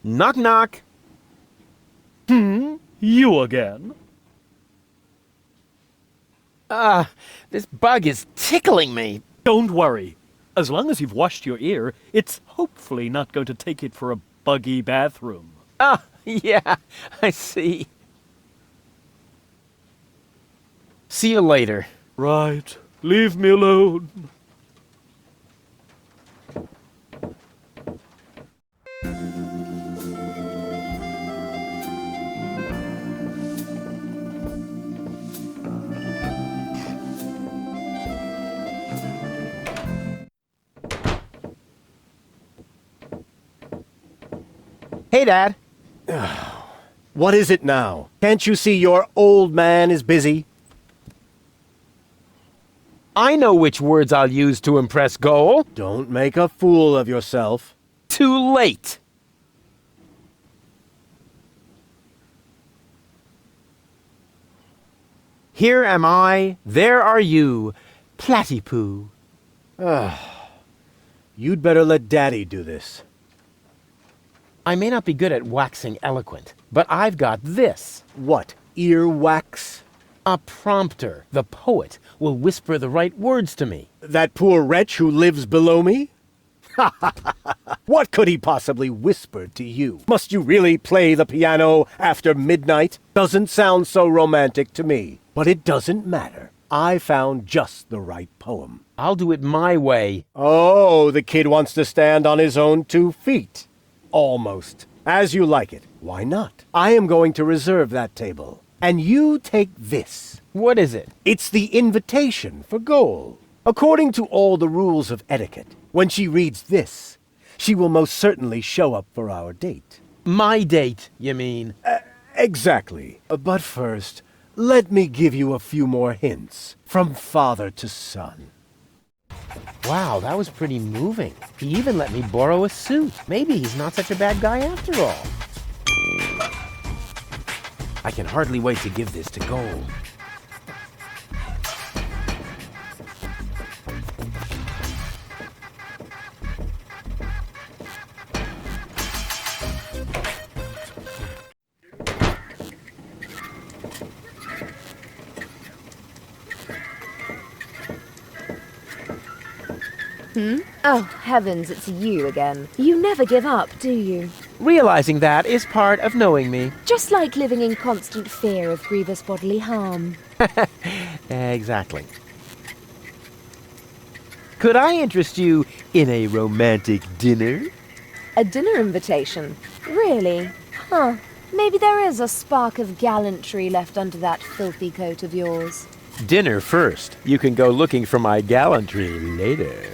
Knock, knock. You again? This bug is tickling me. Don't worry. As long as you've washed your ear, it's hopefully not going to take it for a buggy bathroom. Yeah, I see. See you later. Right. Leave me alone. Hey, Dad. What is it now? Can't you see your old man is busy? I know which words I'll use to impress Goal. Don't make a fool of yourself. Too late. Here am I, there are you, Platypoo. You'd better let Daddy do this. I may not be good at waxing eloquent, but I've got this. What, earwax? A prompter. The poet will whisper the right words to me. That poor wretch who lives below me? What could he possibly whisper to you? Must you really play the piano after midnight? Doesn't sound so romantic to me. But it doesn't matter. I found just the right poem. I'll do it my way. Oh, the kid wants to stand on his own 2 feet. Almost. As you like it. Why not? I am going to reserve that table. And you take this. What is it? It's the invitation for Goal. According to all the rules of etiquette, when she reads this, she will most certainly show up for our date. My date, you mean? Exactly. But first, let me give you a few more hints. From father to son. Wow, that was pretty moving. He even let me borrow a suit. Maybe he's not such a bad guy after all. I can hardly wait to give this to Goal. Oh, heavens, it's you again. You never give up, do you? Realizing that is part of knowing me. Just like living in constant fear of grievous bodily harm. Exactly. Could I interest you in a romantic dinner? A dinner invitation? Really? Huh. Maybe there is a spark of gallantry left under that filthy coat of yours. Dinner first. You can go looking for my gallantry later.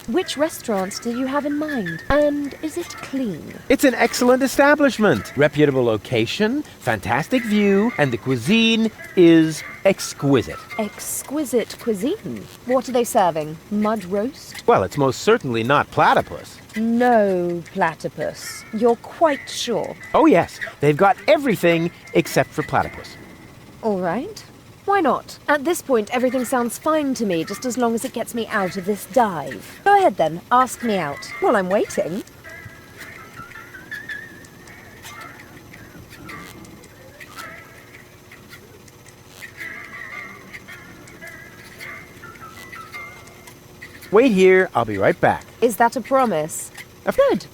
Which restaurants do you have in mind? And is it clean? It's an excellent establishment. Reputable location, fantastic view, and the cuisine is exquisite. Exquisite cuisine. What are they serving? Mud roast? Well, it's most certainly not platypus. No platypus. You're quite sure? Oh yes, they've got everything except for platypus. All right. Why not? At this point, everything sounds fine to me, just as long as it gets me out of this dive. Go ahead then, ask me out. While I'm waiting. Wait here, I'll be right back. Is that a promise? Good.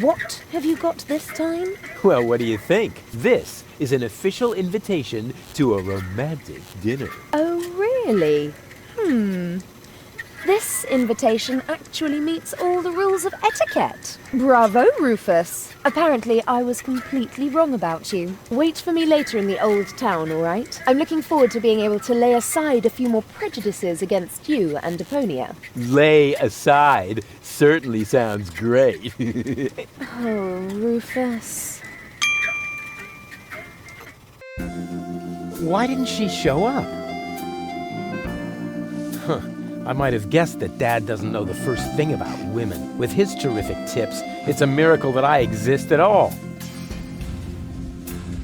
What have you got this time? Well, what do you think? This is an official invitation to a romantic dinner. Oh, really? This invitation actually meets all the rules of etiquette. Bravo, Rufus. Apparently, I was completely wrong about you. Wait for me later in the old town, all right? I'm looking forward to being able to lay aside a few more prejudices against you and Deponia. Lay aside certainly sounds great. Oh, Rufus. Why didn't she show up? I might have guessed that Dad doesn't know the first thing about women. With his terrific tips, it's a miracle that I exist at all.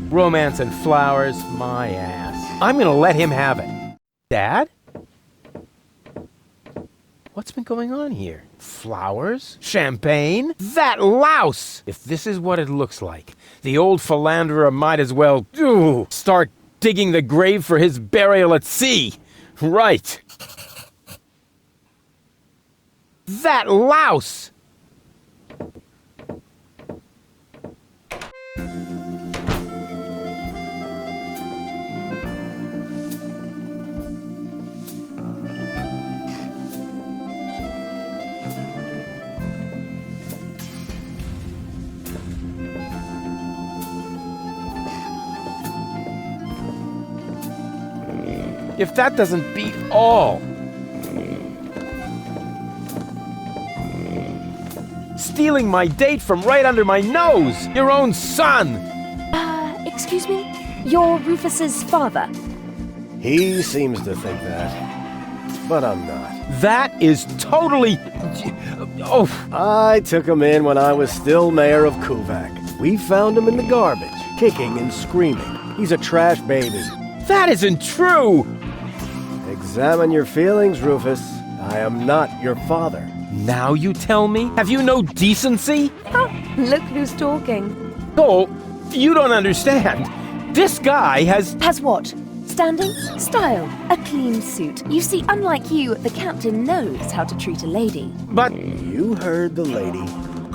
Romance and flowers, my ass. I'm gonna let him have it. Dad? What's been going on here? Flowers? Champagne? That louse! If this is what it looks like, the old philanderer might as well start digging the grave for his burial at sea. Right. That louse! If that doesn't beat all. Stealing my date from right under my nose! Your own son! Excuse me? You're Rufus's father? He seems to think that, but I'm not. That is totally... Oh, I took him in when I was still mayor of Kuvak. We found him in the garbage, kicking and screaming. He's a trash baby. that isn't true! Examine your feelings, Rufus. I am not your father. Now you tell me? Have you no decency? Oh, look who's talking. Oh, you don't understand. This guy has... Has what? Standing? Style? A clean suit. You see, unlike you, the captain knows how to treat a lady. But... You heard the lady.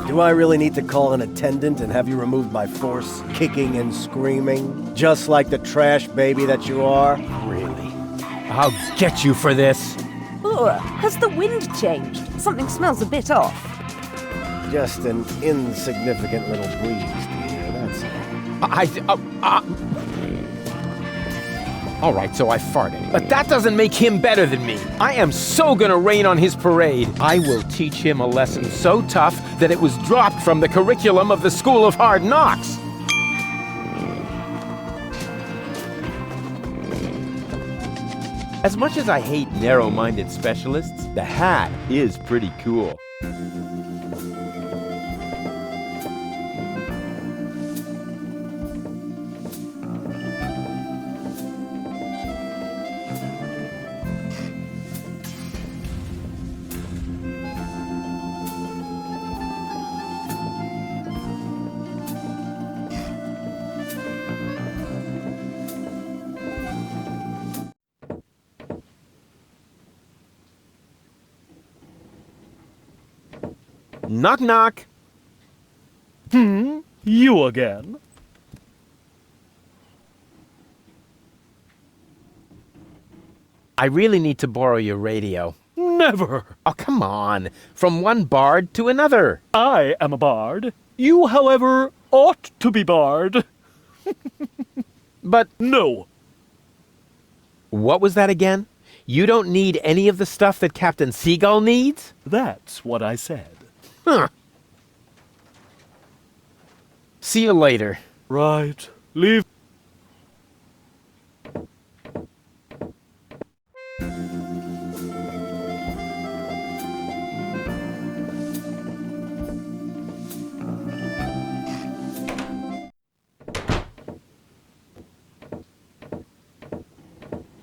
Do I really need to call an attendant and have you removed by force, kicking and screaming? Just like the trash baby that you are? Really? I'll get you for this. Ugh, has the wind changed? Something smells a bit off. Just an insignificant little breeze, dear, that's all. All right, so I farted. But that doesn't make him better than me. I am so gonna rain on his parade. I will teach him a lesson so tough that it was dropped from the curriculum of the School of Hard Knocks. As much as I hate narrow-minded specialists, the hat is pretty cool. Knock, knock. You again? I really need to borrow your radio. Never. Oh, come on. From one bard to another. I am a bard. You, however, ought to be barred. But No. what was that again? You don't need any of the stuff that Captain Seagull needs? That's what I said. Huh. See you later. Right. Leave.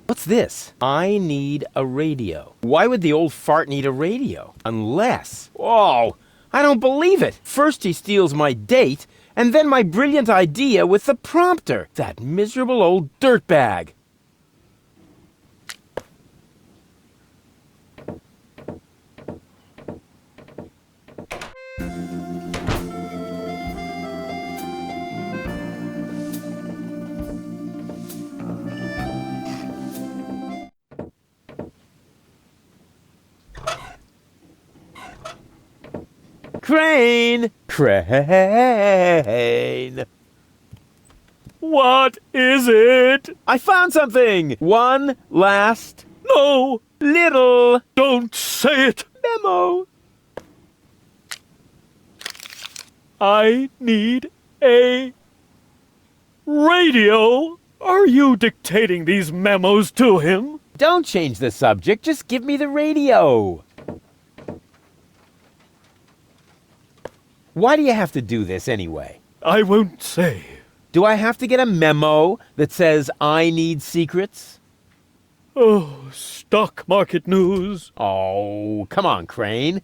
What's this? I need a radio. Why would the old fart need a radio? Unless... Oh, I don't believe it. First he steals my date, and then my brilliant idea with the prompter. That miserable old dirtbag. Crane! Crane! What is it? I found something! One last No! little Don't say it! memo. I need a radio. Are you dictating these memos to him? Don't change the subject, just give me the radio. Why do you have to do this anyway? I won't say. Do I have to get a memo that says I need secrets? Oh, stock market news. Oh, come on, Crane.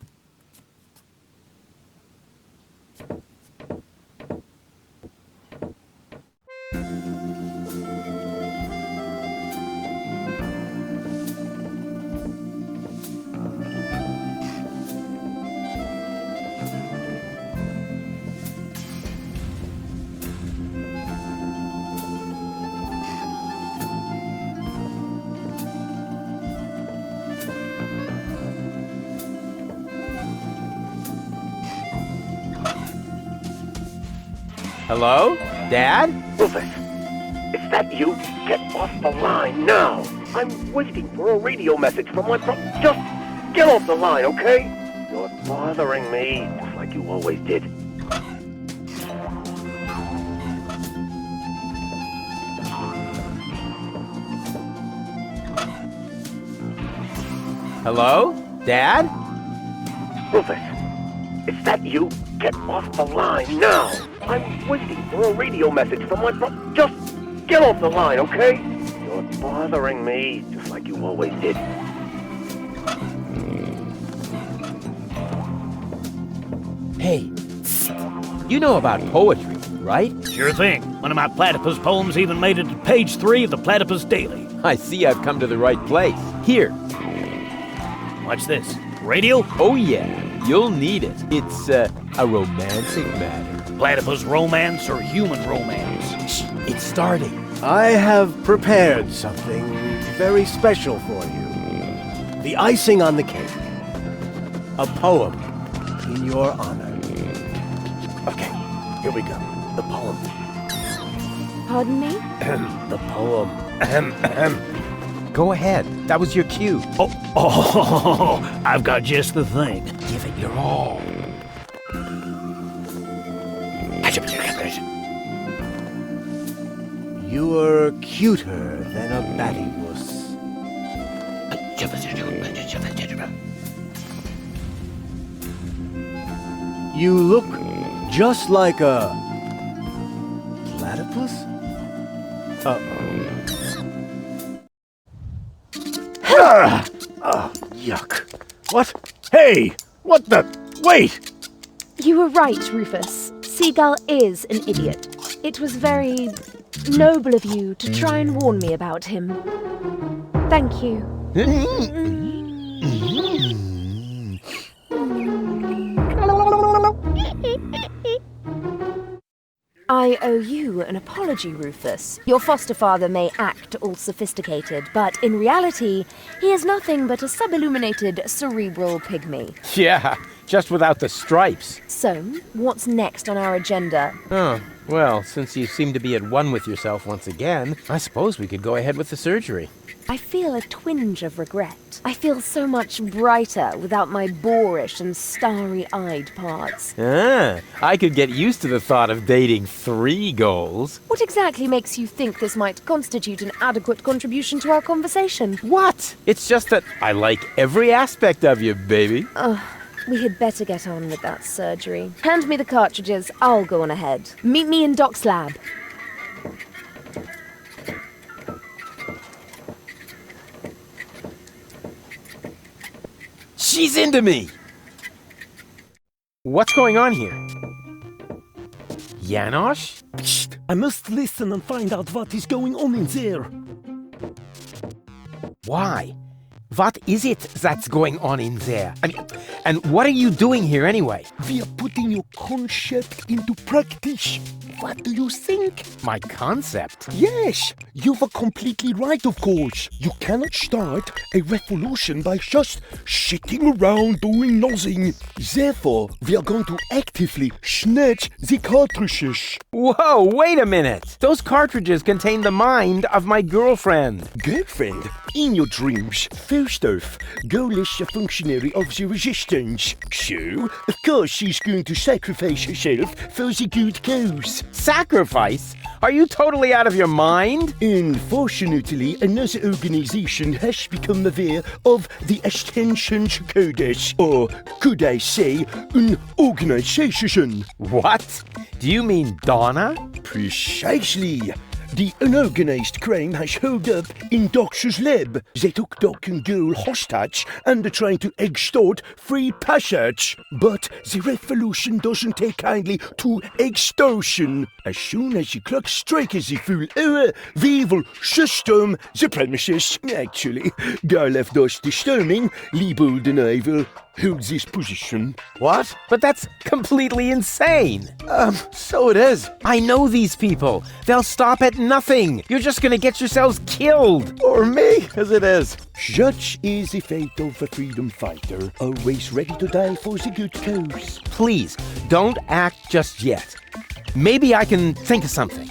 Hello? Dad? Rufus, is that you? Get off the line now. I'm waiting for a radio message from my Just get off the line, okay? You're bothering me, just like you always did. Hello? Dad? Rufus, is that you? Get off the line now. I'm waiting for a radio message from my Just get off the line, okay? You're bothering me, just like you always did. Hey, you know about poetry, right? Sure thing. One of my platypus poems even made it to page 3 of the Platypus Daily. I see I've come to the right place. Here. What's this? Radio? Oh yeah, you'll need it. It's a romantic matter. Platypus romance or human romance? Shh, it's starting. I have prepared something very special for you. The icing on the cake. A poem in your honor. Okay, here we go. The poem. Pardon me? The poem. Go ahead. That was your cue. Oh, I've got just the thing. Give it your all. You are cuter than a battywuss. You look just like a platypus? Yuck. What? Hey! What the? Wait! You were right, Rufus. Seagull is an idiot. It was very noble of you to try and warn me about him. Thank you. I owe you an apology, Rufus. Your foster father may act all sophisticated, but in reality, he is nothing but a sub-illuminated cerebral pygmy. Yeah, just without the stripes. So, what's next on our agenda? Oh, well, since you seem to be at one with yourself once again, I suppose we could go ahead with the surgery. I feel a twinge of regret. I feel so much brighter without my boorish and starry-eyed parts. Ah, I could get used to the thought of dating 3 goals. What exactly makes you think this might constitute an adequate contribution to our conversation? What? It's just that I like every aspect of you, baby. We had better get on with that surgery. Hand me the cartridges, I'll go on ahead. Meet me in Doc's lab. She's into me! What's going on here? Janosch? Psst! I must listen and find out what is going on in there. Why? What is it that's going on in there? And what are you doing here anyway? We are putting your concept into practice. What do you think? My concept? Yes, you were completely right, of course. You cannot start a revolution by just sitting around doing nothing. Therefore, we are going to actively snatch the cartridges. Whoa, wait a minute! Those cartridges contain the mind of my girlfriend. Girlfriend, in your dreams, first off, Goal is a functionary of the resistance. So, of course, she's going to sacrifice herself for the good cause. Sacrifice? Are you totally out of your mind? Unfortunately, another organization has become aware of the Ascension's Codex, or could I say, an organization. What? Do you mean Donna? Precisely. The unorganized crime has held up in Doc's lab. They took Doc and Girl hostage and are trying to extort free passage. But the revolution doesn't take kindly to extortion. As soon as the clock strikes the full hour, we will system the premises. Actually, Girl left us disturbing. Liebold and I will hold this position. What? But that's completely insane. So it is. I know these people. They'll stop at nothing. You're just gonna get yourselves killed. Or me, as it is. Such is the fate of a freedom fighter, always ready to die for the good cause. Please, don't act just yet. Maybe I can think of something.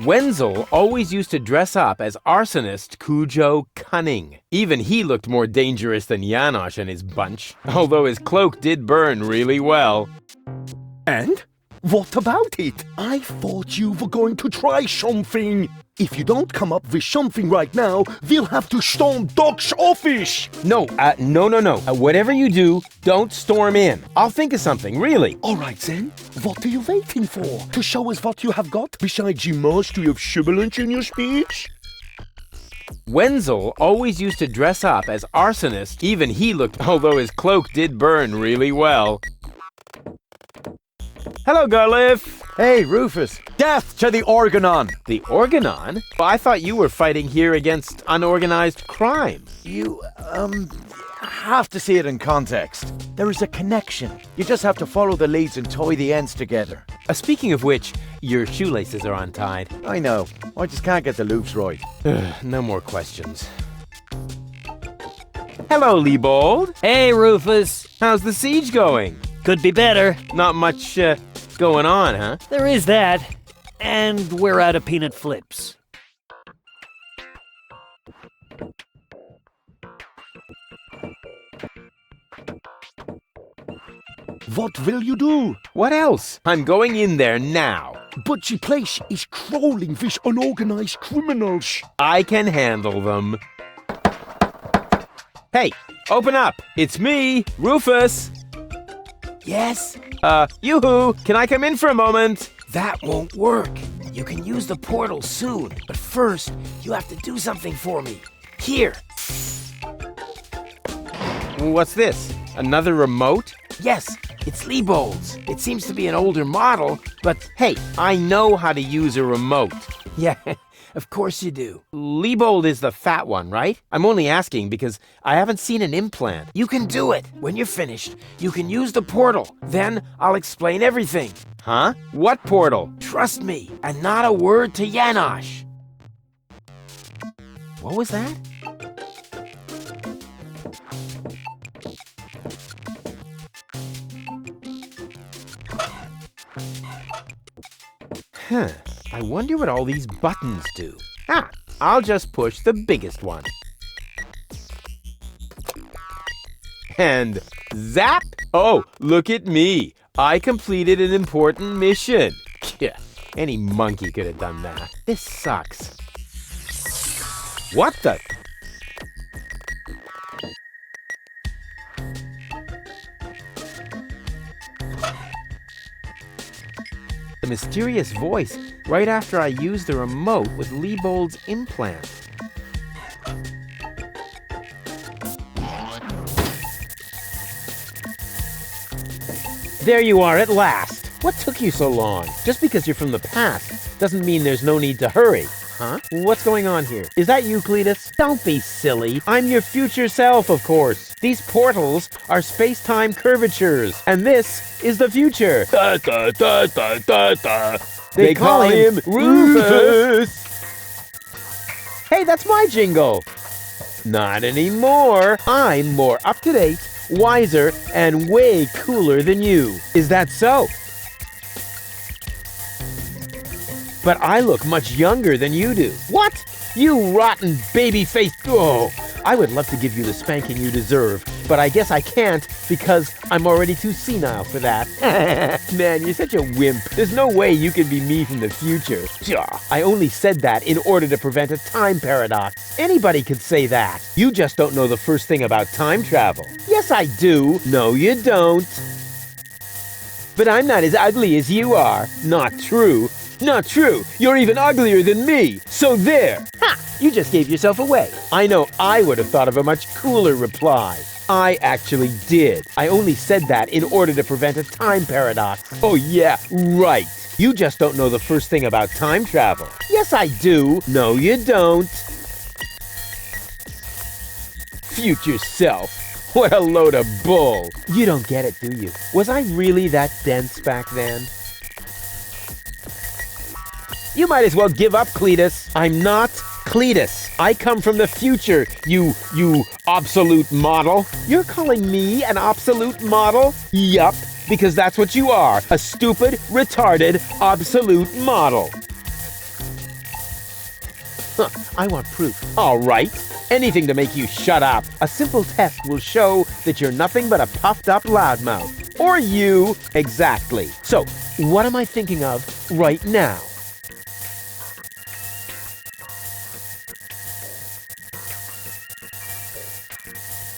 Wenzel always used to dress up as arsonist Cujo Cunning. Even he looked more dangerous than Janosch and his bunch, although his cloak did burn really well. And? What about it? I thought you were going to try something. If you don't come up with something right now, we'll have to storm Doc's office. No. Whatever you do, don't storm in. I'll think of something, really. All right then. What are you waiting for? To show us what you have got besides the mastery of sibilance in your speech? Wenzel always used to dress up as arsonist. Even he looked, although his cloak did burn really well. Hello, Garliff. Hey, Rufus. Death to the Organon! The Organon? Well, I thought you were fighting here against unorganized crime. You, have to see it in context. There is a connection. You just have to follow the leads and tie the ends together. Speaking of which, your shoelaces are untied. I know. I just can't get the loops right. No more questions. Hello, Liebold. Hey, Rufus. How's the siege going? Could be better. Not much, going on, huh? There is that. And we're out of peanut flips. What will you do? What else? I'm going in there now. But the place is crawling with unorganized criminals. I can handle them. Hey, open up. It's me, Rufus. Yes? Yoo-hoo, can I come in for a moment? That won't work. You can use the portal soon, but first, you have to do something for me. Here. What's this? Another remote? Yes, it's Liebold's. It seems to be an older model, but Hey, I know how to use a remote. yeah, of course you do. Liebold is the fat one, right? I'm only asking because I haven't seen an implant. You can do it. When you're finished, you can use the portal. Then I'll explain everything. Huh? What portal? Trust me, and not a word to Janosch. What was that? Huh. I wonder what all these buttons do. I'll just push the biggest one. And zap! Oh, look at me. I completed an important mission. Yeah, any monkey could have done that. This sucks. What the? The mysterious voice right after I used the remote with Liebold's implant. There you are at last. What took you so long? Just because you're from the past doesn't mean there's no need to hurry. Huh? What's going on here? Is that you, Cletus? Don't be silly. I'm your future self, of course. These portals are space-time curvatures, and this is the future. Da, da, da, da, da, da. They call him Rufus. Hey, that's my jingle. Not anymore. I'm more up-to-date, wiser, and way cooler than you. Is that so? But I look much younger than you do. What? You rotten baby-faced... Oh, I would love to give you the spanking you deserve, but I guess I can't because I'm already too senile for that. Man, you're such a wimp. There's no way you can be me from the future. I only said that in order to prevent a time paradox. Anybody could say that. You just don't know the first thing about time travel. Yes, I do. No, you don't. But I'm not as ugly as you are. Not true. Not true. You're even uglier than me. So there. Ha! You just gave yourself away. I know I would have thought of a much cooler reply. I actually did. I only said that in order to prevent a time paradox. Oh yeah, right. You just don't know the first thing about time travel. Yes, I do. No, you don't. Future self. What a load of bull. You don't get it, do you? Was I really that dense back then? You might as well give up, Cletus. I'm not Cletus. I come from the future, you obsolete model. You're calling me an obsolete model? Yup. because that's what you are, a stupid, retarded, obsolete model. Huh, I want proof. All right. Anything to make you shut up. A simple test will show that you're nothing but a puffed-up loudmouth. Or you. Exactly. So, what am I thinking of right now?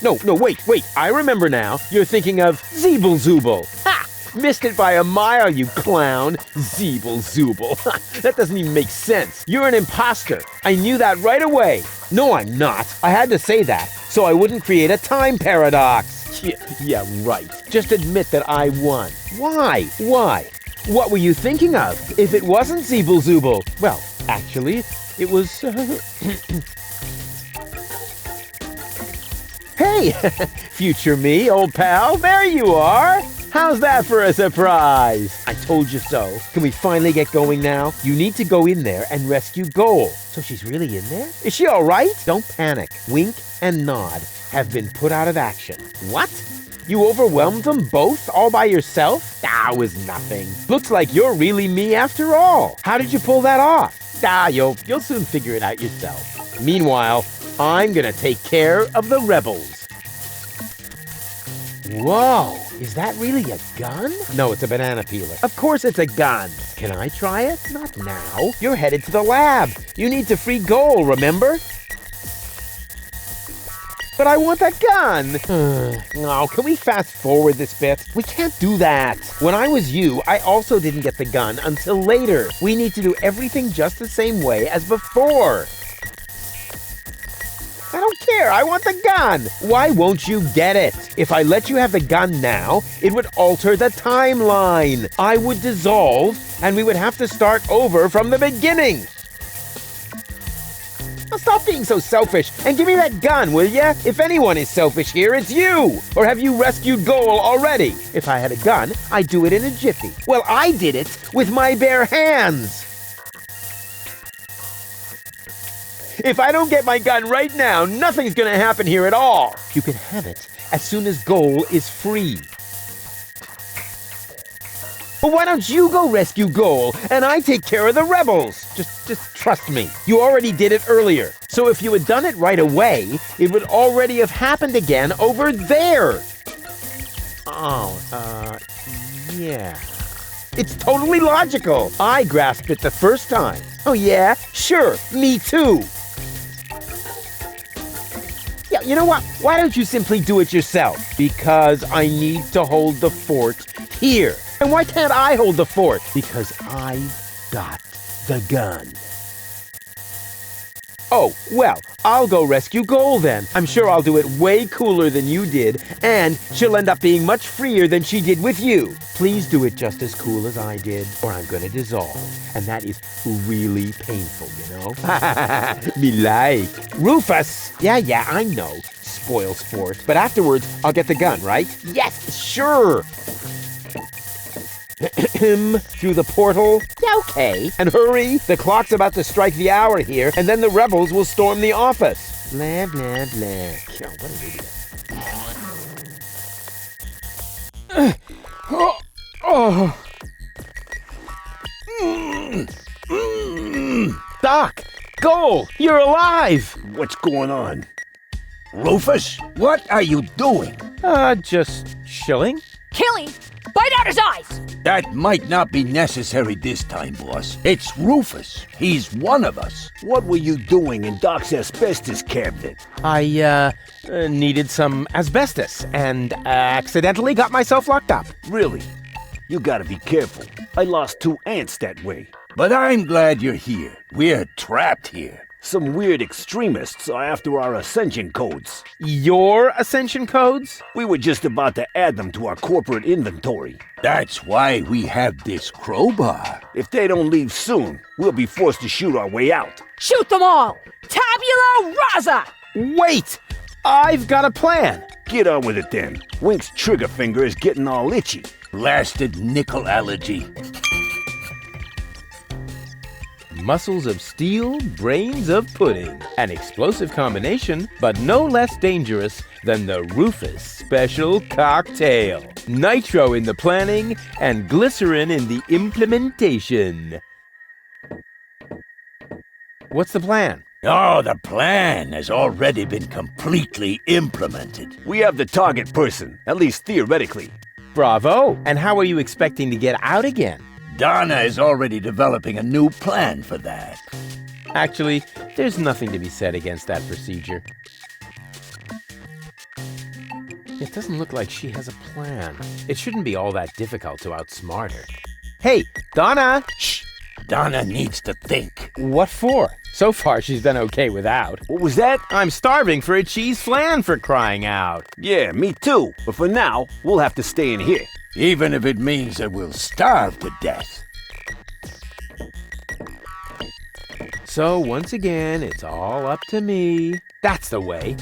No, wait. I remember now. You're thinking of Zeeble-Zooble. Ha! Missed it by a mile, you clown. Zeeble-Zooble. That doesn't even make sense. You're an imposter. I knew that right away. No, I'm not. I had to say that, so I wouldn't create a time paradox. Yeah, right. Just admit that I won. Why? What were you thinking of? If it wasn't Zeeble-Zooble, well, actually, it was... Hey, future me, old pal, there you are. How's that for a surprise? I told you so. Can we finally get going now? You need to go in there and rescue Goal. So she's really in there? Is she all right? Don't panic. Wink and nod have been put out of action. What? You overwhelmed them both all by yourself? That was nothing. Looks like you're really me after all. How did you pull that off? You'll soon figure it out yourself. Meanwhile, I'm gonna take care of the rebels. Whoa, is that really a gun? No, it's a banana peeler. Of course it's a gun. Can I try it? Not now. You're headed to the lab. You need to free Goal, remember? But I want that gun. Oh, can we fast forward this bit? We can't do that. When I was you, I also didn't get the gun until later. We need to do everything just the same way as before. I don't care. I want the gun. Why won't you get it? If I let you have the gun now, it would alter the timeline. I would dissolve, and we would have to start over from the beginning. Now stop being so selfish and give me that gun, will ya? If anyone is selfish here, it's you. Or have you rescued Goal already? If I had a gun, I'd do it in a jiffy. Well, I did it with my bare hands. If I don't get my gun right now, nothing's gonna happen here at all. You can have it as soon as Goal is free. But why don't you go rescue Goal and I take care of the rebels? Just trust me. You already did it earlier. So if you had done it right away, it would already have happened again over there. Yeah. It's totally logical. I grasped it the first time. Oh yeah? Sure, me too. Yeah, you know what? Why don't you simply do it yourself? Because I need to hold the fort here. And why can't I hold the fort? Because I've got the gun. Oh, well, I'll go rescue Goal then. I'm sure I'll do it way cooler than you did, and she'll end up being much freer than she did with you. Please do it just as cool as I did, or I'm gonna dissolve. And that is really painful, you know? Me like. Rufus! Yeah, I know. Spoil sport. But afterwards, I'll get the gun, right? Yes, sure! Through the portal? Yeah, okay. And hurry, the clock's about to strike the hour here, and then the rebels will storm the office. Blah, blah, blah. Oh, what an idiot. Doc! Goal! You're alive! What's going on? Rufus, what are you doing? Just chilling. Killing? Bite out his eyes! That might not be necessary this time, boss. It's Rufus. He's one of us. What were you doing in Doc's asbestos cabinet? I, needed some asbestos and accidentally got myself locked up. Really? You gotta be careful. I lost 2 ants that way. But I'm glad you're here. We're trapped here. Some weird extremists are after our ascension codes. Your ascension codes? We were just about to add them to our corporate inventory. That's why we have this crowbar. If they don't leave soon, we'll be forced to shoot our way out. Shoot them all! Tabula rasa! Wait! I've got a plan. Get on with it then. Wink's trigger finger is getting all itchy. Blasted nickel allergy. Muscles of steel, brains of pudding. An explosive combination, but no less dangerous than the Rufus Special Cocktail. Nitro in the planning and glycerin in the implementation. What's the plan? Oh, the plan has already been completely implemented. We have the target person, at least theoretically. Bravo! And how are you expecting to get out again? Donna is already developing a new plan for that. Actually, there's nothing to be said against that procedure. It doesn't look like she has a plan. It shouldn't be all that difficult to outsmart her. Hey, Donna! Shh! Donna needs to think. What for? So far, she's done okay without. What was that? I'm starving for a cheese flan, for crying out. Yeah, me too. But for now, we'll have to stay in here. Even if it means that we'll starve to death. So once again, it's all up to me. That's the way.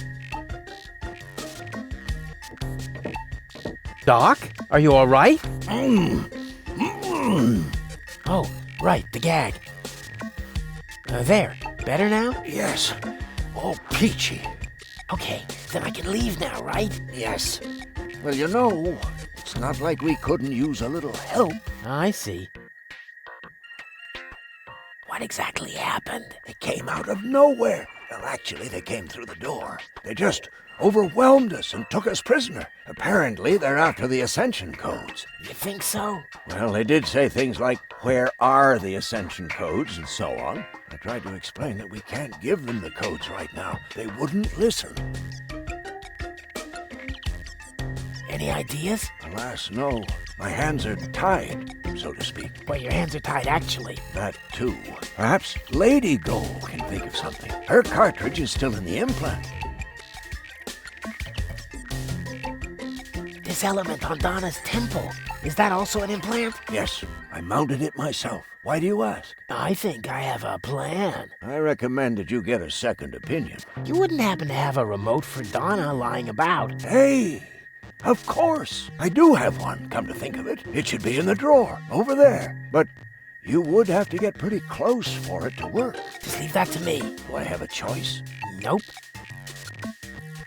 Doc, are you all right? Oh, right, the gag. There, better now? Yes. Oh, peachy. Okay, then I can leave now, right? Yes. Well, you know, it's not like we couldn't use a little help. I see. What exactly happened? They came out of nowhere. Well, actually, they came through the door. They just overwhelmed us and took us prisoner. Apparently, they're after the Ascension codes. You think so? Well, they did say things like, where are the Ascension codes, and so on. I tried to explain that we can't give them the codes right now. They wouldn't listen. Any ideas? Alas, no. My hands are tied, so to speak. Well, your hands are tied, actually. That, too. Perhaps Lady Gold can think of something. Her cartridge is still in the implant. This element on Donna's temple, is that also an implant? Yes, I mounted it myself. Why do you ask? I think I have a plan. I recommend that you get a second opinion. You wouldn't happen to have a remote for Donna lying about? Hey! Of course! I do have one, come to think of it. It should be in the drawer, over there. But you would have to get pretty close for it to work. Just leave that to me. Do I have a choice? Nope.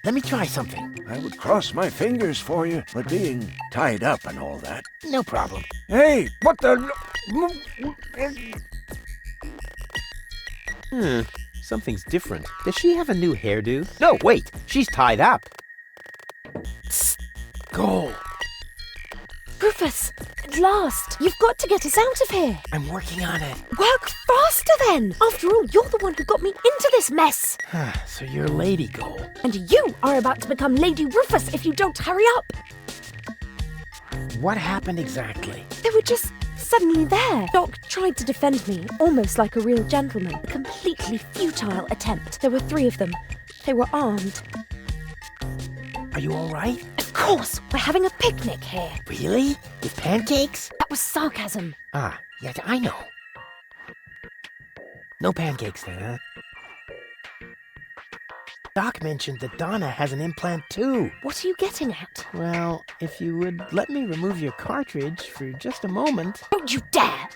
Let me try something. I would cross my fingers for you, but being tied up and all that. No problem. Hey, what the... Something's different. Does she have a new hairdo? No, wait, she's tied up. Go. Rufus, at last! You've got to get us out of here! I'm working on it. Work faster then! After all, you're the one who got me into this mess! So you're Lady Gold. And you are about to become Lady Rufus if you don't hurry up! What happened exactly? They were just suddenly there. Doc tried to defend me, almost like a real gentleman. A completely futile attempt. There were 3 of them. They were armed. Are you all right? Of course! We're having a picnic here. Really? With pancakes? That was sarcasm. Ah, yeah, I know. No pancakes then, huh? Doc mentioned that Donna has an implant too. What are you getting at? Well, if you would let me remove your cartridge for just a moment. Don't you dare!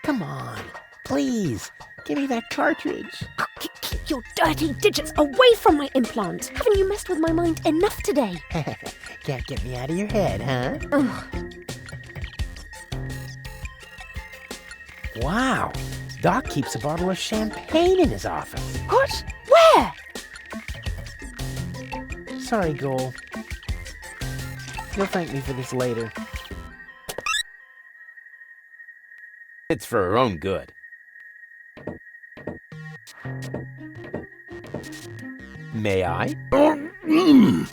Come on, please, give me that cartridge. Keep your dirty digits away from my implant! Haven't you messed with my mind enough today? Can't get me out of your head, huh? Ugh. Wow, Doc keeps a bottle of champagne in his office. What? Where? Sorry, Goal. You'll thank me for this later. It's for her own good. May I?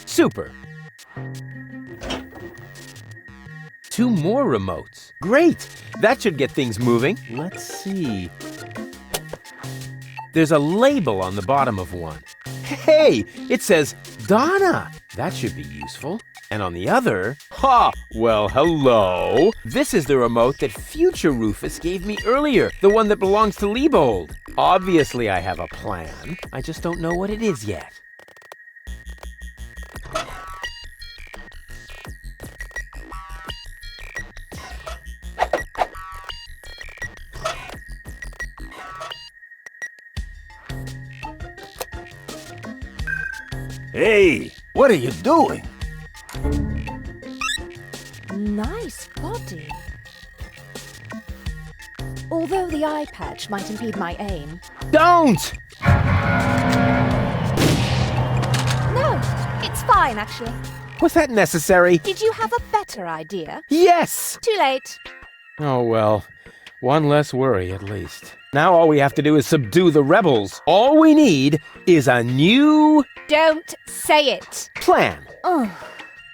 Super. 2 more remotes. Great! That should get things moving. Let's see. There's a label on the bottom of one. Hey! It says Donna! That should be useful. And on the other, well, hello. This is the remote that future Rufus gave me earlier, the one that belongs to Liebold. Obviously, I have a plan. I just don't know what it is yet. Hey, what are you doing? Nice body. Although the eye patch might impede my aim. Don't! No, it's fine, actually. Was that necessary? Did you have a better idea? Yes! Too late. Oh well, one less worry at least. Now all we have to do is subdue the rebels. All we need is a new Don't say it. plan. Ugh.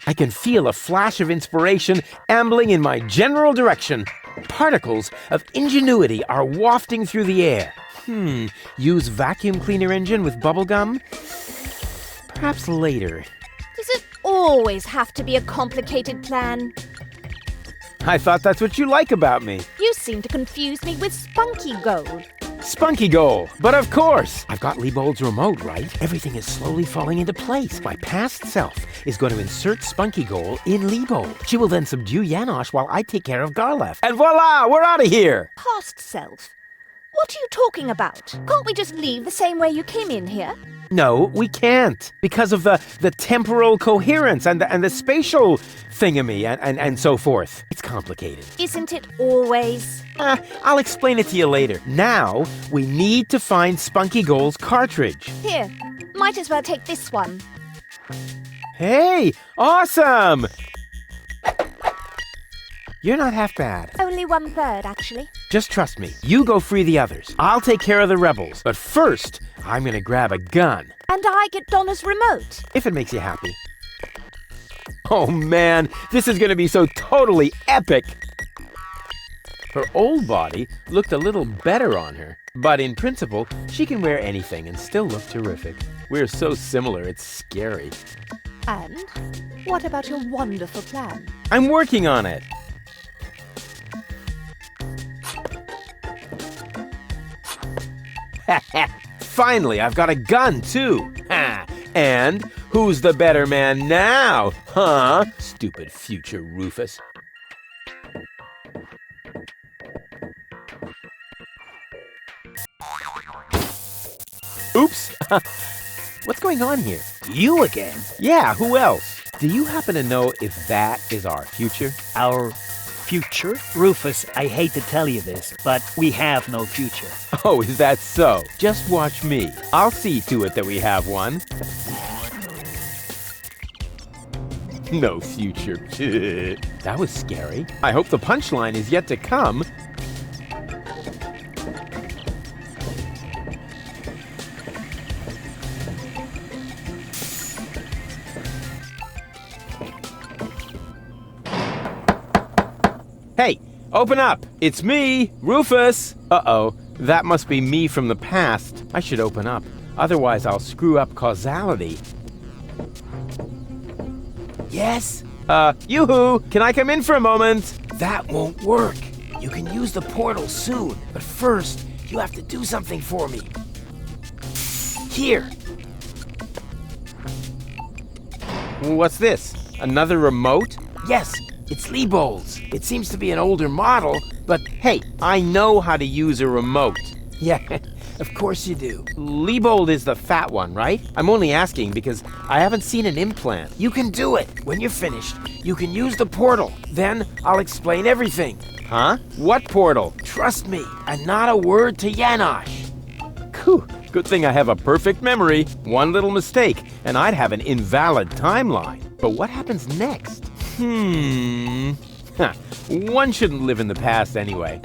I can feel a flash of inspiration ambling in my general direction. Particles of ingenuity are wafting through the air. Use vacuum cleaner engine with bubblegum? Perhaps later. Does it always have to be a complicated plan? I thought that's what you like about me. You seem to confuse me with Spunky Gold. Spunky goal. But of course, I've got Liebold's remote, right? Everything is slowly falling into place. My past self is going to insert Spunky goal in Liebold. She will then subdue Janosch while I take care of Garlef. And voila, we're out of here! Past self? What are you talking about? Can't we just leave the same way you came in here? No, we can't. Because of the temporal coherence and the spatial thingamy and so forth. It's complicated. Isn't it always? I'll explain it to you later. Now, we need to find Spunky Goal's cartridge. Here, might as well take this one. Hey, awesome! You're not half bad. Only 1/3, actually. Just trust me. You go free the others. I'll take care of the rebels. But first, I'm gonna grab a gun. And I get Donna's remote. If it makes you happy. Oh man, this is gonna be so totally epic! Her old body looked a little better on her. But in principle, she can wear anything and still look terrific. We're so similar, it's scary. And what about your wonderful plan? I'm working on it. Finally, I've got a gun, too. Ha! And who's the better man now? Huh? Stupid future Rufus. Oops! What's going on here? You again? Yeah, who else? Do you happen to know if that is our future? Our future? Rufus, I hate to tell you this, but we have no future. Oh, is that so? Just watch me. I'll see to it that we have one. No future. That was scary. I hope the punchline is yet to come. Hey, open up! It's me, Rufus! Uh-oh, that must be me from the past. I should open up, otherwise I'll screw up causality. Yes? Yoo-hoo! Can I come in for a moment? That won't work. You can use the portal soon, but first, you have to do something for me. Here. What's this? Another remote? Yes, it's Liebold's. It seems to be an older model, but Hey, I know how to use a remote. yeah, of course you do. Liebold is the fat one, right? I'm only asking because I haven't seen an implant. You can do it. When you're finished, you can use the portal. Then I'll explain everything. Huh? What portal? Trust me, and not a word to Janosch. Whew, good thing I have a perfect memory. One little mistake, and I'd have an invalid timeline. But what happens next? One shouldn't live in the past anyway.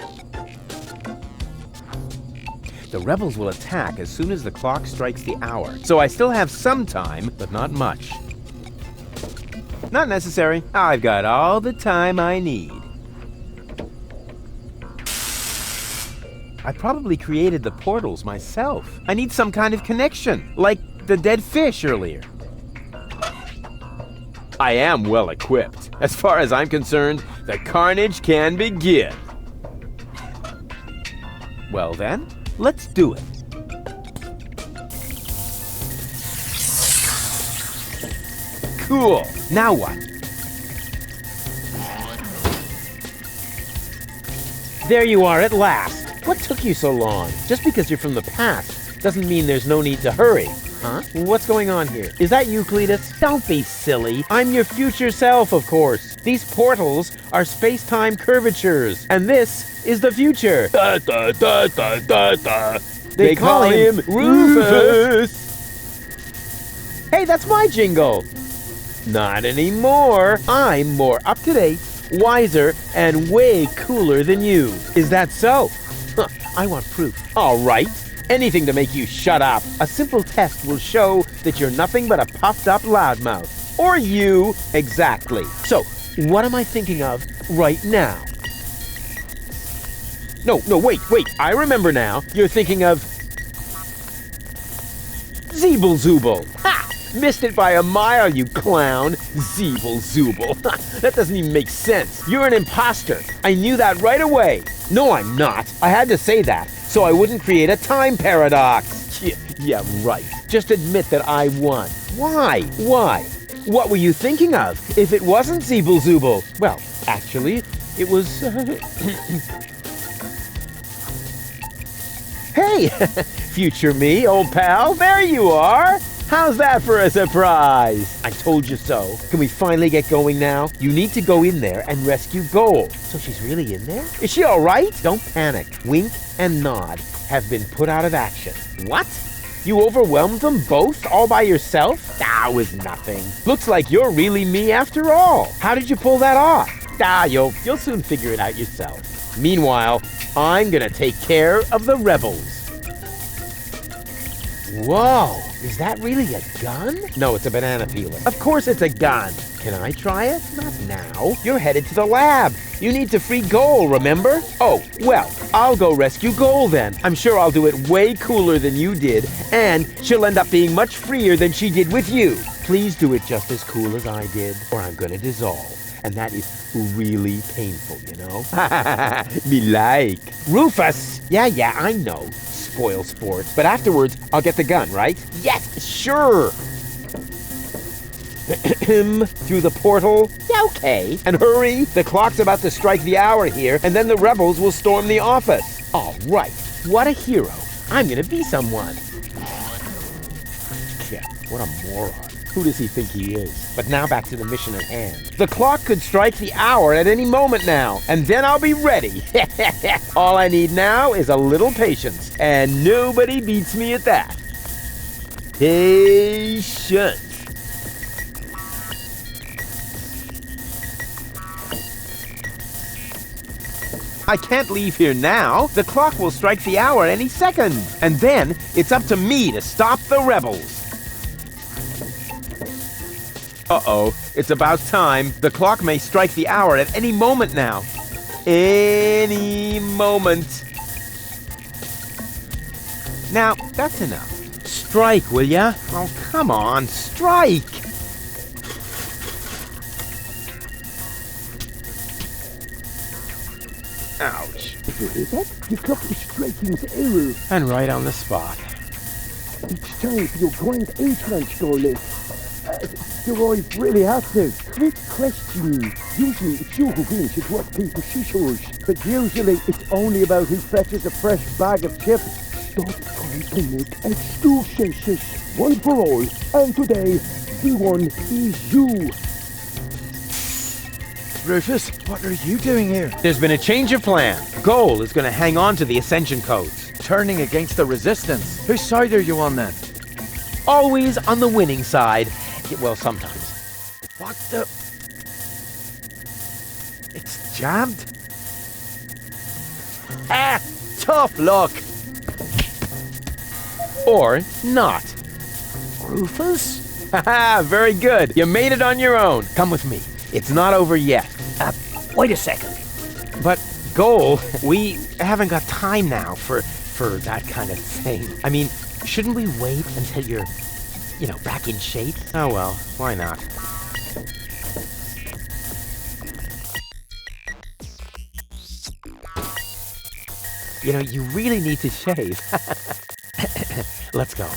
The rebels will attack as soon as the clock strikes the hour. So I still have some time, but not much. Not necessary. I've got all the time I need. I probably created the portals myself. I need some kind of connection, like the dead fish earlier. I am well equipped. As far as I'm concerned, the carnage can begin. Well then, let's do it. Cool. Now what? There you are at last. What took you so long? Just because you're from the past doesn't mean there's no need to hurry. Huh? What's going on here? Is that you, Cletus? Don't be silly. I'm your future self, of course. These portals are space-time curvatures, and this is the future. Da, da, da, da, da, da. They call him Rufus. Hey, that's my jingle. Not anymore. I'm more up-to-date, wiser, and way cooler than you. Is that so? Huh, I want proof. All right. Anything to make you shut up. A simple test will show that you're nothing but a puffed-up loudmouth. Or you. Exactly. So, what am I thinking of right now? No, wait. I remember now. You're thinking of Zeeble-Zooble. Ha! Missed it by a mile, you clown. Zeeble-Zooble. That doesn't even make sense. You're an imposter. I knew that right away. No, I'm not. I had to say that so I wouldn't create a time paradox. Yeah, right. Just admit that I won. Why? What were you thinking of if it wasn't Zeeble-Zooble? Well, actually, it was... Hey, future me, old pal, there you are. How's that for a surprise? I told you so. Can we finally get going now? You need to go in there and rescue Goal. So she's really in there? Is she all right? Don't panic. Wink and Nod have been put out of action. What? You overwhelmed them both all by yourself? That was nothing. Looks like you're really me after all. How did you pull that off? You'll soon figure it out yourself. Meanwhile, I'm gonna take care of the rebels. Whoa, is that really a gun? No, it's a banana peeler. Of course it's a gun. Can I try it? Not now. You're headed to the lab. You need to free Goal, remember? Oh, well, I'll go rescue Goal then. I'm sure I'll do it way cooler than you did, and she'll end up being much freer than she did with you. Please do it just as cool as I did, or I'm gonna dissolve. And that is really painful, you know? Me like. Rufus! Yeah, I know. Spoil sport. But afterwards, I'll get the gun, right? Yes, sure! Through the portal? Yeah, okay. And hurry, the clock's about to strike the hour here, and then the rebels will storm the office. All right, what a hero. I'm gonna be someone. Yeah, what a moron. Who does he think he is? But now back to the mission at hand. The clock could strike the hour at any moment now, and then I'll be ready. All I need now is a little patience, and nobody beats me at that. Patience. I can't leave here now. The clock will strike the hour any second. And then it's up to me to stop the rebels. Uh-oh, it's about time. The clock may strike the hour at any moment now. Any moment. Now, that's enough. Strike, will ya? Oh, come on, strike! Ouch. You hear that? The clock is striking its hour. And right on the spot. It's time for your grand entrance, darling. Do I really have to? Quick question. Usually it's you who wins at rock, paper, scissors. But usually it's only about who fetches a fresh bag of chips. Stop trying to make excuses. One for all. And today, the one is you. Rufus, what are you doing here? There's been a change of plan. Goal is going to hang on to the Ascension codes. Turning against the Resistance. Whose side are you on then? Always on the winning side. Well, sometimes. What the? It's jammed? Ah! Tough luck! Or not. Rufus? Haha, very good. You made it on your own. Come with me. It's not over yet. Wait a second. But, Goal, we haven't got time now for that kind of thing. I mean, shouldn't we wait until you're, back in shape? Oh well, why not? You really need to shave. Let's go.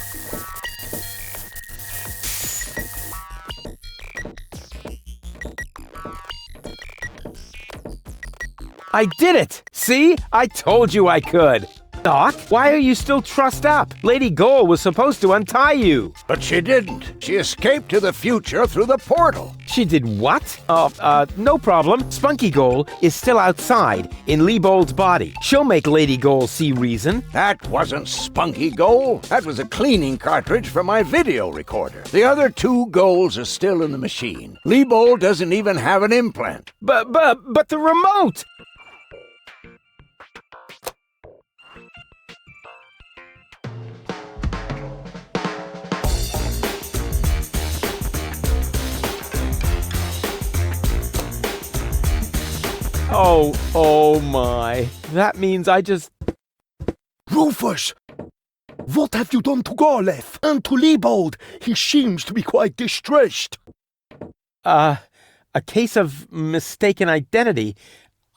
I did it! See? I told you I could. Doc, why are you still trussed up? Lady Goal was supposed to untie you. But she didn't. She escaped to the future through the portal. She did what? No problem. Spunky Goal is still outside in Leibold's body. She'll make Lady Goal see reason. That wasn't Spunky Goal. That was a cleaning cartridge for my video recorder. The other 2 goals are still in the machine. Leibold doesn't even have an implant. But the remote! Oh my. That means I just... Rufus! What have you done to Garleth and to Leibold? He seems to be quite distressed. A case of mistaken identity.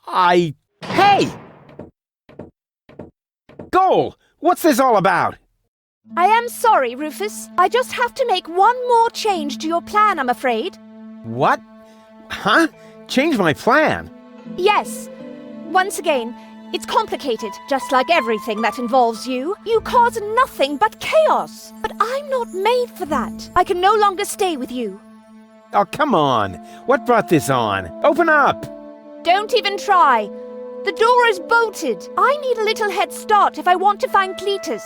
Hey! Goal! What's this all about? I am sorry, Rufus. I just have to make one more change to your plan, I'm afraid. What? Huh? Change my plan? Yes. Once again, it's complicated, just like everything that involves you. You cause nothing but chaos. But I'm not made for that. I can no longer stay with you. Oh, come on. What brought this on? Open up! Don't even try. The door is bolted. I need a little head start if I want to find Cletus.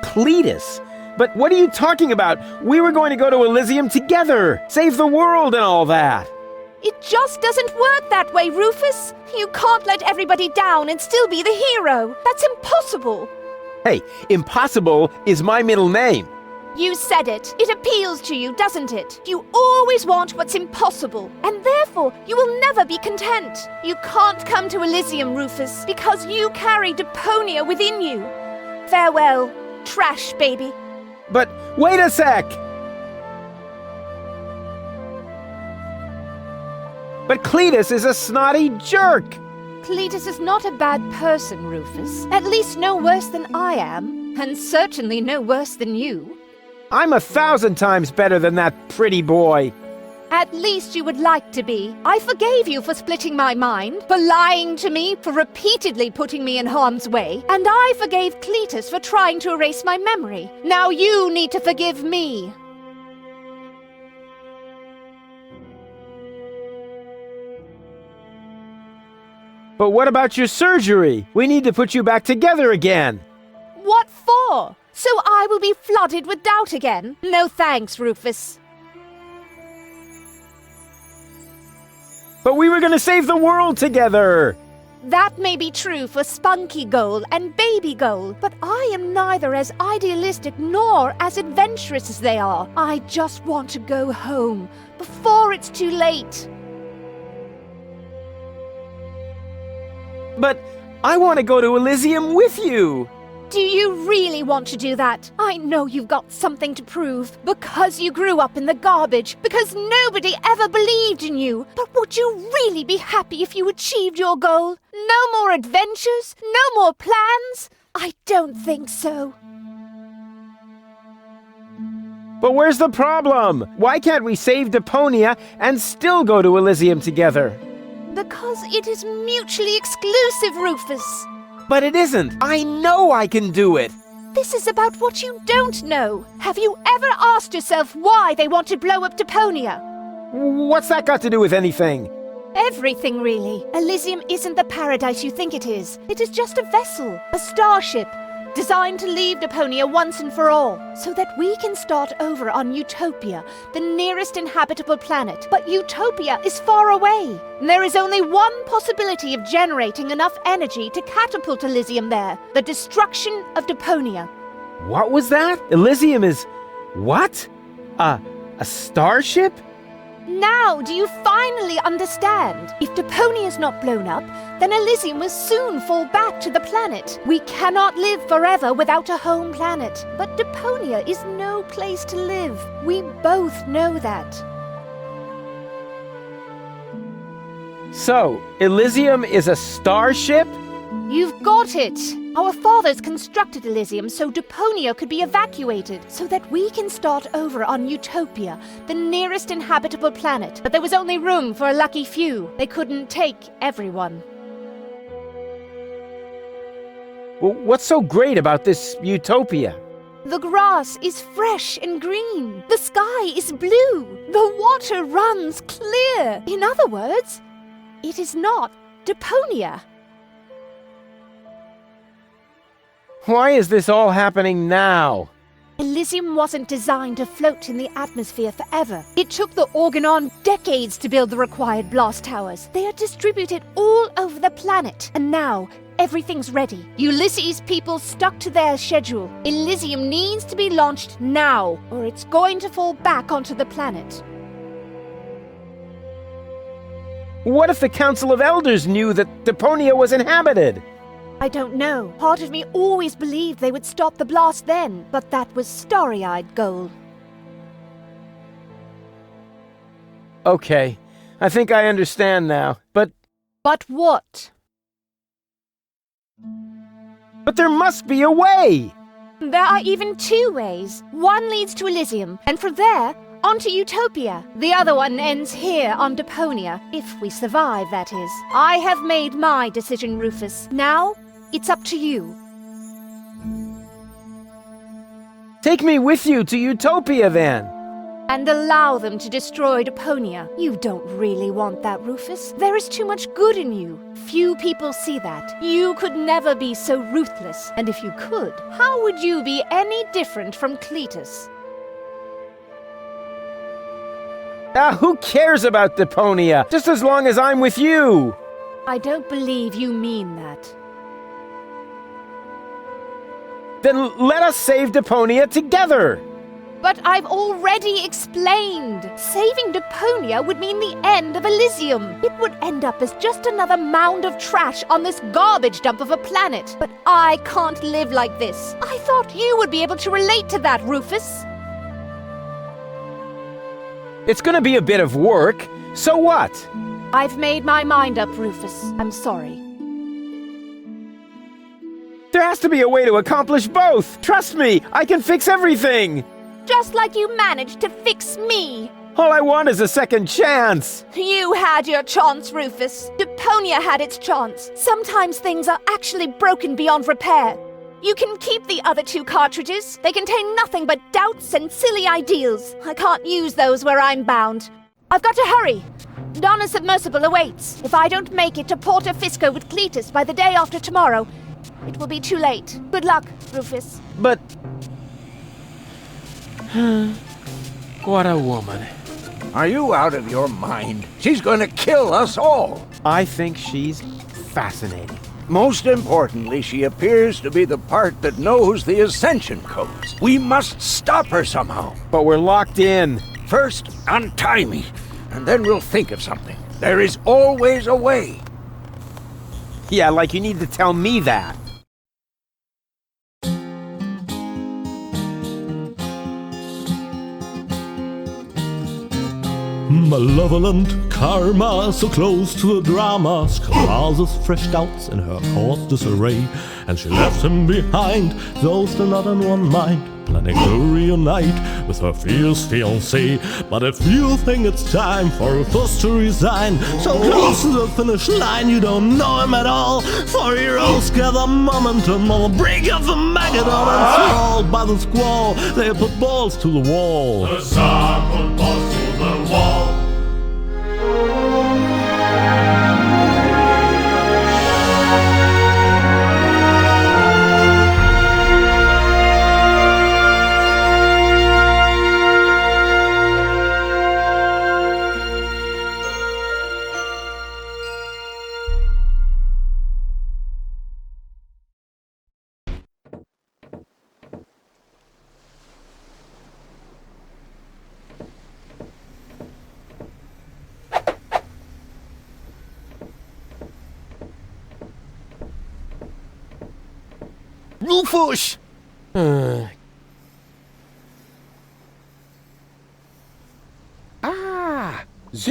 Cletus? But what are you talking about? We were going to go to Elysium together. Save the world and all that. It just doesn't work that way, Rufus. You can't let everybody down and still be the hero. That's impossible. Hey, impossible is my middle name. You said it. It appeals to you, doesn't it? You always want what's impossible, and therefore you will never be content. You can't come to Elysium, Rufus, because you carry Deponia within you. Farewell, trash baby. But wait a sec! But Cletus is a snotty jerk! Cletus is not a bad person, Rufus. At least no worse than I am, and certainly no worse than you. I'm 1,000 times better than that pretty boy. At least you would like to be. I forgave you for splitting my mind, for lying to me, for repeatedly putting me in harm's way, and I forgave Cletus for trying to erase my memory. Now you need to forgive me. But what about your surgery? We need to put you back together again. What for? So I will be flooded with doubt again? No thanks, Rufus. But we were going to save the world together! That may be true for Spunky Goal and Baby Goal, but I am neither as idealistic nor as adventurous as they are. I just want to go home, before it's too late. But I want to go to Elysium with you! Do you really want to do that? I know you've got something to prove. Because you grew up in the garbage. Because nobody ever believed in you. But would you really be happy if you achieved your goal? No more adventures? No more plans? I don't think so. But where's the problem? Why can't we save Deponia and still go to Elysium together? Because it is mutually exclusive, Rufus. But it isn't. I know I can do it. This is about what you don't know. Have you ever asked yourself why they want to blow up Deponia? What's that got to do with anything? Everything, really. Elysium isn't the paradise you think it is. It is just a vessel, a starship, designed to leave Deponia once and for all, so that we can start over on Utopia, the nearest inhabitable planet. But Utopia is far away. There is only one possibility of generating enough energy to catapult Elysium there, the destruction of Deponia. What was that? Elysium is... what? A starship? Now do you finally understand? If Deponia is not blown up, then Elysium will soon fall back to the planet. We cannot live forever without a home planet. But Deponia is no place to live. We both know that. So, Elysium is a starship? You've got it! Our fathers constructed Elysium so Deponia could be evacuated, so that we can start over on Utopia, the nearest inhabitable planet. But there was only room for a lucky few. They couldn't take everyone. Well, what's so great about this utopia? The grass is fresh and green. The sky is blue. The water runs clear. In other words, it is not Deponia. Why is this all happening now? Elysium wasn't designed to float in the atmosphere forever. It took the Organon decades to build the required blast towers. They are distributed all over the planet, and now everything's ready. Ulysses' people stuck to their schedule. Elysium needs to be launched now, or it's going to fall back onto the planet. What if the Council of Elders knew that Deponia was inhabited? I don't know. Part of me always believed they would stop the blast then, but that was starry-eyed goal. Okay, I think I understand now, but But what? there must be a way! There are even two ways. One leads to Elysium, and from there, onto Utopia. The other one ends here on Deponia, if we survive, that is. I have made my decision, Rufus. Now, it's up to you. Take me with you to Utopia, then! And allow them to destroy Deponia. You don't really want that, Rufus. There is too much good in you. Few people see that. You could never be so ruthless. And if you could, how would you be any different from Cletus? Who cares about Deponia? Just as long as I'm with you! I don't believe you mean that. Then let us save Deponia together! But I've already explained. Saving Deponia would mean the end of Elysium. It would end up as just another mound of trash on this garbage dump of a planet. But I can't live like this. I thought you would be able to relate to that, Rufus. It's gonna be a bit of work. So what? I've made my mind up, Rufus. I'm sorry. There has to be a way to accomplish both! Trust me, I can fix everything! Just like you managed to fix me. All I want is a second chance! You had your chance, Rufus. Deponia had its chance. Sometimes things are actually broken beyond repair. You can keep the other two cartridges. They contain nothing but doubts and silly ideals. I can't use those where I'm bound. I've got to hurry. Donna's submersible awaits. If I don't make it to Porto Fisco with Cletus by the day after tomorrow, it will be too late. Good luck, Rufus. But... what a woman. Are you out of your mind? She's gonna kill us all. I think she's fascinating. Most importantly, she appears to be the part that knows the Ascension codes. We must stop her somehow. But we're locked in. First, untie me, and then we'll think of something. There is always a way. Yeah, like you need to tell me that. Malevolent karma, so close to a drama, causes fresh doubts in her course disarray, and she left him behind, though still not in one mind, planning to reunite with her fierce fiancé. But if you think it's time for Rufus to resign, so close to the finish line you don't know him at all, for heroes gather momentum on the brink of the Magadon, and swallowed by the squall, they put balls to the wall. The Tsar put balls to the wall. Rufus! There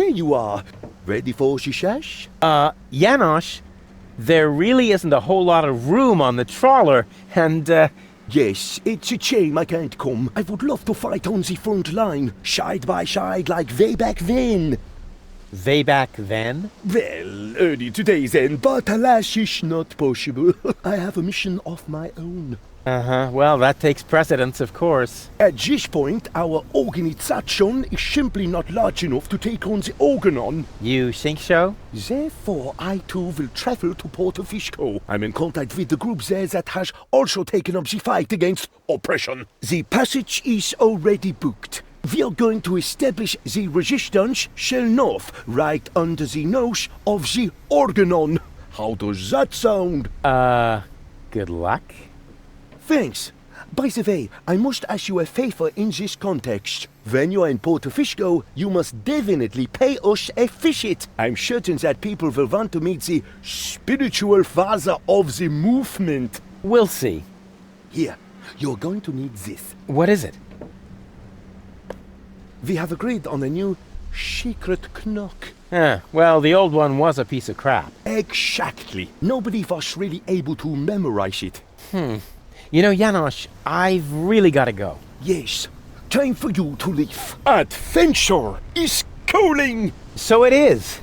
you are. Ready for shishash? Janosch, there really isn't a whole lot of room on the trawler, and, Yes, it's a shame I can't come. I would love to fight on the front line, side by side like way back then. Way back then? Well, early today then, but alas, it's not possible. I have a mission of my own. Uh-huh. Well, that takes precedence, of course. At this point, our organization is simply not large enough to take on the Organon. You think so? Therefore, I too will travel to Porto Fisco. I'm in contact with the group there that has also taken up the fight against oppression. The passage is already booked. We are going to establish the resistance shell north, right under the nose of the Organon. How does that sound? Good luck. Thanks. By the way, I must ask you a favor in this context. When you are in Porto Fisco, you must definitely pay us a visit. I'm certain that people will want to meet the spiritual father of the movement. We'll see. Here, you're going to need this. What is it? We have agreed on a new secret knock. Well, the old one was a piece of crap. Exactly. Nobody was really able to memorize it. You know, Janosch, I've really got to go. Yes, time for you to leave. Adventure is calling! So it is.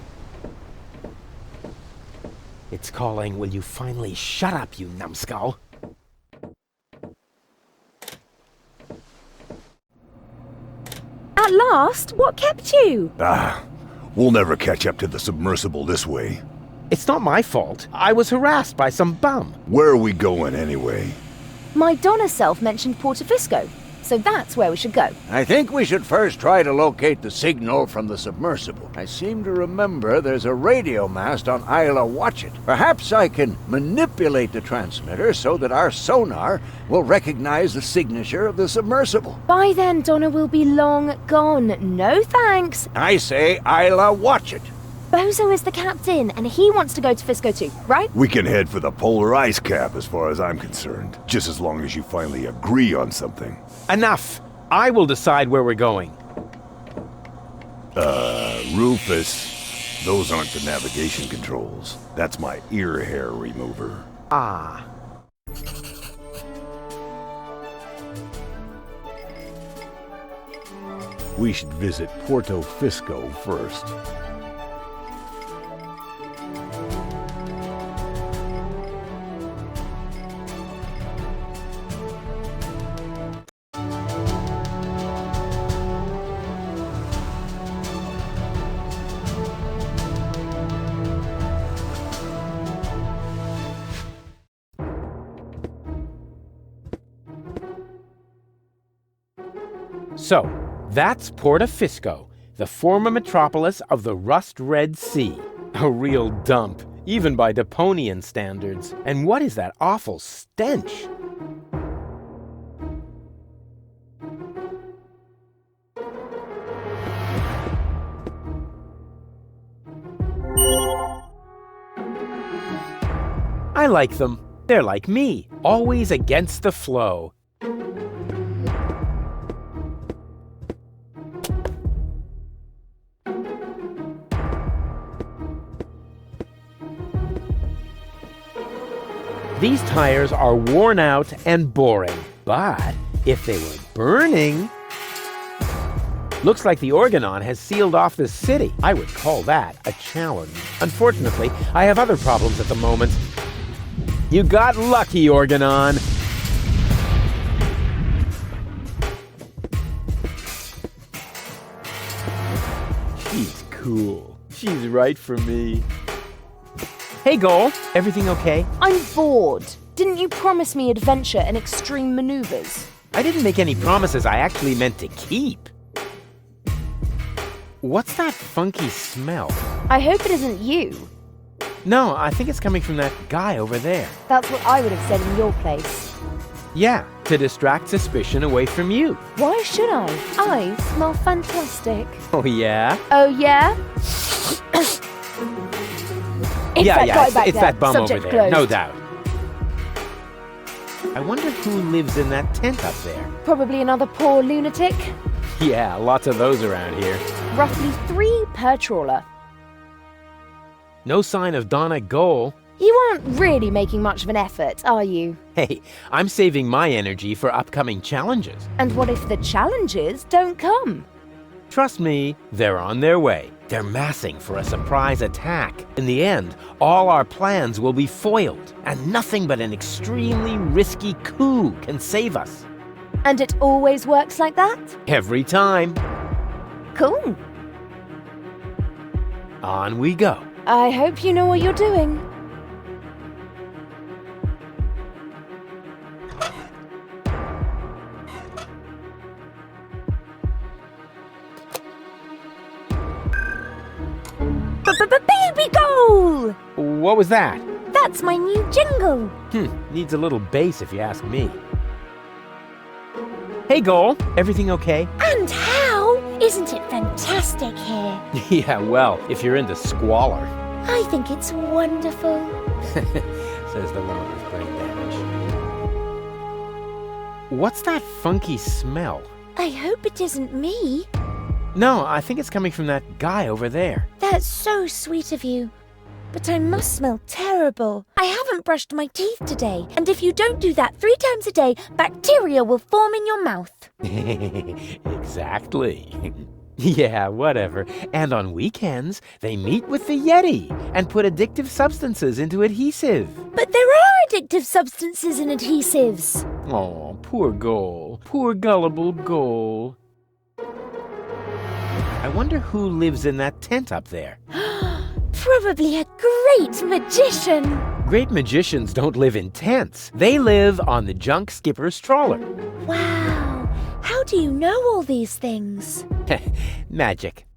It's calling, will you finally shut up, you numbskull? At last? What kept you? We'll never catch up to the submersible this way. It's not my fault. I was harassed by some bum. Where are we going anyway? My Donna self mentioned Porto Fisco, so that's where we should go. I think we should first try to locate the signal from the submersible. I seem to remember there's a radio mast on Isla Watchet. Perhaps I can manipulate the transmitter so that our sonar will recognize the signature of the submersible. By then, Donna will be long gone. No thanks. I say Isla Watchet. Bozo is the captain, and he wants to go to Fisco too, right? We can head for the polar ice cap as far as I'm concerned. Just as long as you finally agree on something. Enough! I will decide where we're going. Rufus, those aren't the navigation controls. That's my ear hair remover. Ah. We should visit Porto Fisco first. So, that's Porto Fisco, the former metropolis of the Rust-Red Sea. A real dump, even by Deponian standards. And what is that awful stench? I like them. They're like me, always against the flow. These tires are worn out and boring, but if they were burning... Looks like the Organon has sealed off the city. I would call that a challenge. Unfortunately, I have other problems at the moment. You got lucky, Organon. She's cool. She's right for me. Hey, Goal. Everything okay? I'm bored. Didn't you promise me adventure and extreme maneuvers? I didn't make any promises I actually meant to keep. What's that funky smell? I hope it isn't you. No, I think it's coming from that guy over there. That's what I would have said in your place. Yeah, to distract suspicion away from you. Why should I? I smell fantastic. Oh, yeah? Oh, yeah? It's that guy back it's there. that bum Subject over there, closed. no doubt. I wonder who lives in that tent up there. Probably another poor lunatic. Yeah, lots of those around here. Roughly 3 per trawler. No sign of Donna Goal. You aren't really making much of an effort, are you? Hey, I'm saving my energy for upcoming challenges. And what if the challenges don't come? Trust me, they're on their way. They're massing for a surprise attack. In the end, all our plans will be foiled, and nothing but an extremely risky coup can save us. And it always works like that? Every time. Cool. On we go. I hope you know what you're doing. Baby goal! What was that? That's my new jingle. Needs a little bass if you ask me. Hey, Goal. Everything okay? And how? Isn't it fantastic here? Yeah, well, if you're into squalor. I think it's wonderful. Says the woman with brain damage. What's that funky smell? I hope it isn't me. No, I think it's coming from that guy over there. That's so sweet of you. But I must smell terrible. I haven't brushed my teeth today, and if you don't do that 3 times a day, bacteria will form in your mouth. Exactly. Yeah, whatever. And on weekends, they meet with the Yeti and put addictive substances into adhesive. But there are addictive substances in adhesives. Oh, poor Goal. Poor gullible Goal. I wonder who lives in that tent up there. Probably a great magician. Great magicians don't live in tents. They live on the junk skipper's trawler. Wow. How do you know all these things? Magic.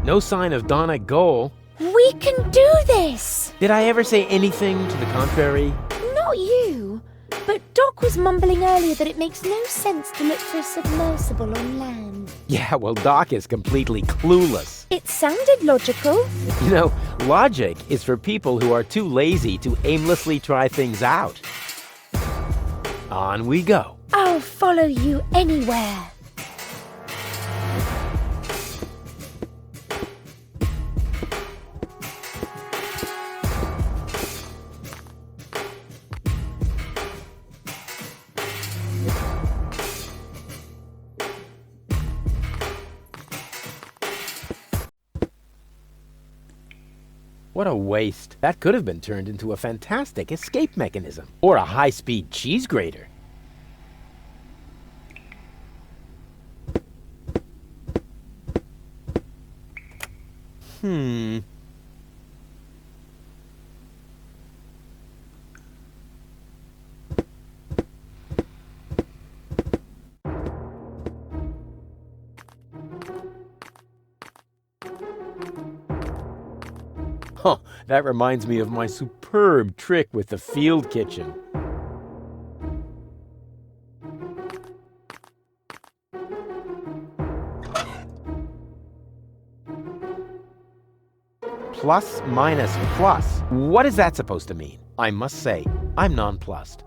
No sign of Donna Goal. We can do this. Did I ever say anything to the contrary? Not you. But Doc was mumbling earlier that it makes no sense to look for a submersible on land. Yeah, well, Doc is completely clueless. It sounded logical. You know, logic is for people who are too lazy to aimlessly try things out. On we go. I'll follow you anywhere. What a waste. That could have been turned into a fantastic escape mechanism. Or a high-speed cheese grater. Huh, that reminds me of my superb trick with the field kitchen. Plus, minus, plus. What is that supposed to mean? I must say, I'm nonplussed.